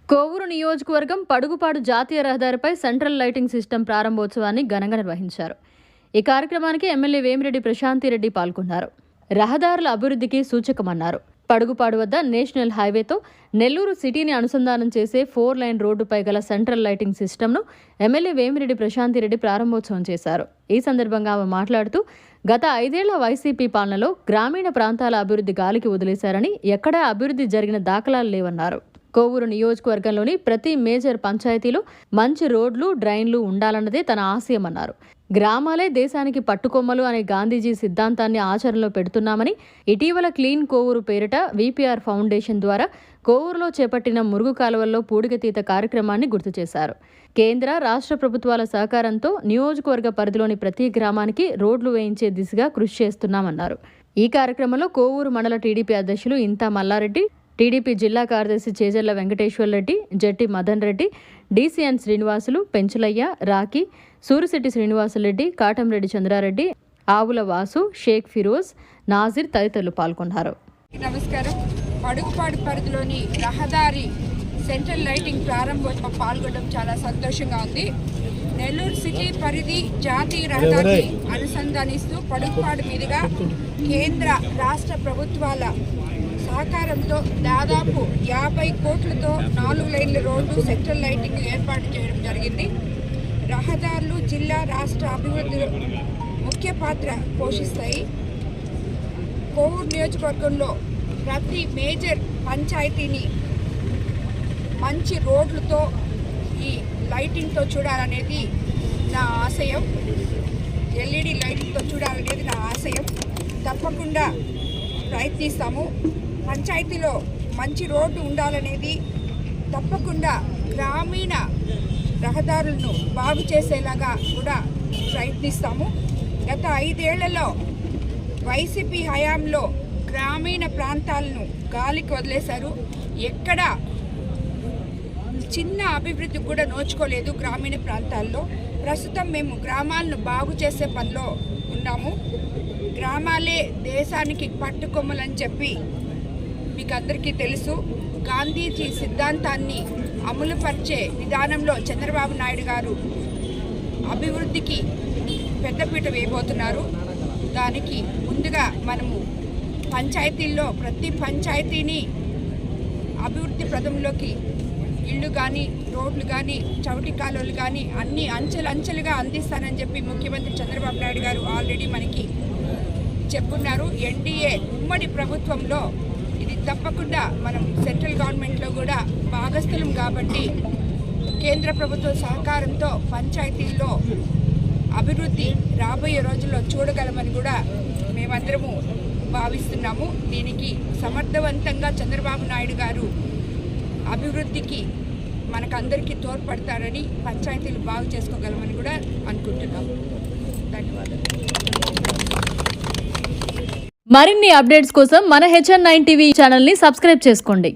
కోవూరు నియోజకవర్గం పడుగుపాడు జాతీయ రహదారిపై సెంట్రల్ లైటింగ్ సిస్టమ్ ప్రారంభోత్సవాన్ని ఘనంగా నిర్వహించారు. ఈ కార్యక్రమానికి ఎమ్మెల్యే వేమిరెడ్డి ప్రశాంతిరెడ్డి పాల్గొన్నారు. రహదారుల అభివృద్ధికి సూచకమన్నారు. పడుగుపాడు వద్ద నేషనల్ హైవేతో నెల్లూరు సిటీని అనుసంధానం చేసే 4 లైన్ రోడ్డుపై గల సెంట్రల్ లైటింగ్ సిస్టమ్ను ఎమ్మెల్యే వేమిరెడ్డి ప్రశాంతిరెడ్డి ప్రారంభోత్సవం చేశారు. ఈ సందర్భంగా ఆమె మాట్లాడుతూ గత 5 ఏళ్ల వైసీపీ పాలనలో గ్రామీణ ప్రాంతాల అభివృద్ధి గాలికి వదిలేశారని, ఎక్కడా అభివృద్ధి జరిగిన దాఖలాలు లేవన్నారు. కోవూరు నియోజకవర్గంలోని ప్రతి మేజర్ పంచాయతీలో మంచి రోడ్లు, డ్రైన్లు ఉండాలన్నదే తన ఆశయమన్నారు. గ్రామాలే దేశానికి పట్టుకొమ్మలు అనే గాంధీజీ సిద్ధాంతాన్ని ఆచరణలో పెడుతున్నామని, ఇటీవల క్లీన్ కోవూరు పేరిట విపిఆర్ ఫౌండేషన్ ద్వారా కోవూరులో చేపట్టిన మురుగు కాలువల్లో పూడికతీత కార్యక్రమాన్ని గుర్తు చేశారు. కేంద్ర, రాష్ట్ర ప్రభుత్వాల సహకారంతో నియోజకవర్గ పరిధిలోని ప్రతి గ్రామానికి రోడ్లు వేయించే దిశగా కృషి చేస్తున్నామన్నారు. ఈ కార్యక్రమంలో కోవూరు మండల టీడీపీ అధ్యక్షులు ఇంతా మల్లారెడ్డి, టీడీపీ జిల్లా కార్యదర్శి చేజర్ల వెంకటేశ్వర్రెడ్డి, జట్టి మదన్ రెడ్డి, డీసీఎన్ శ్రీనివాసులు, పెంచులయ్య, రాఖీ, సూరిశెట్టి శ్రీనివాసులరెడ్డి, కాటంరెడ్డి చంద్రారెడ్డి, ఆవుల వాసు, షేక్ ఫిరోజ్, నాజిర్ తదితరులు పాల్గొన్నారు. నమస్కారం. పడుగుపాడు పరిధిలోని రహదారి సెంట్రల్ లైటింగ్ ప్రారంభోత్సవం పాల్గొనడం చాలా సంతోషంగా ఉంది. నెల్లూరు సిటీ పరిధి జాతీయ రహదారిని అనుసంధానిస్తూ పడుగుపాడు మీదుగా కేంద్ర, రాష్ట్ర ప్రభుత్వాల సహకారంతో దాదాపు 50 కోట్లతో 4 లైన్ల రోడ్డు సెంట్రల్ లైటింగ్ ఏర్పాటు చేయడం జరిగింది. రహదారులు జిల్లా, రాష్ట్ర అభివృద్ధిలో ముఖ్య పాత్ర పోషిస్తాయి. కోవూరు నియోజకవర్గంలో ప్రతి మేజర్ పంచాయతీని మంచి రోడ్లతో, ఈ లైటింగ్తో చూడాలనేది నా ఆశయం. ఎల్ఈడి లైటింగ్తో చూడాలనేది నా ఆశయం. తప్పకుండా ప్రయత్నిస్తాము. పంచాయతీలో మంచి రోడ్డు ఉండాలనేది, తప్పకుండా గ్రామీణ రహదారులను బాగు చేసేలాగా కూడా ప్రయత్నిస్తాము. గత 5 ఏళ్లలో వైసీపీ హయాంలో గ్రామీణ ప్రాంతాలను గాలికి వదిలేశారు. ఎక్కడ చిన్న అభివృద్ధి కూడా నోచుకోలేదు గ్రామీణ ప్రాంతాల్లో. ప్రస్తుతం మేము గ్రామాలను బాగు చేసే పనిలో ఉన్నాము. గ్రామాలే దేశానికి పట్టుకొమ్మలని చెప్పి మీకు అందరికీ తెలుసు. గాంధీజీ సిద్ధాంతాన్ని అమలుపరిచే విధానంలో చంద్రబాబు నాయుడు గారు అభివృద్ధికి పెద్దపీట వేయబోతున్నారు. దానికి ముందుగా మనము పంచాయతీల్లో ప్రతి పంచాయతీని అభివృద్ధి ప్రదంలోకి ఇళ్ళు కానీ, రోడ్లు కానీ, చౌటి కాలువలు కానీ అన్ని అంచెలుగా అందిస్తానని చెప్పి ముఖ్యమంత్రి చంద్రబాబు నాయుడు గారు ఆల్రెడీ మనకి చెప్పున్నారు. ఎన్డీఏ ఉమ్మడి ప్రభుత్వంలో ఇది తప్పకుండా మనం సెంట్రల్ గవర్నమెంట్లో కూడా భాగస్థులం కాబట్టి కేంద్ర ప్రభుత్వ సహకారంతో పంచాయతీల్లో అభివృద్ధి రాబోయే రోజుల్లో చూడగలమని కూడా మేమందరము భావిస్తున్నాము. దీనికి సమర్థవంతంగా చంద్రబాబు నాయుడు గారు అభివృద్ధికి మనకందరికీ తోడ్పడతారని, పంచాయతీలు బాగు చేసుకోగలమని కూడా అనుకుంటున్నాము. ధన్యవాదాలు. మరిన్ని అప్డేట్స్ కోసం మన HN9 టీవీ ఛానల్ని సబ్స్క్రైబ్ చేసుకోండి.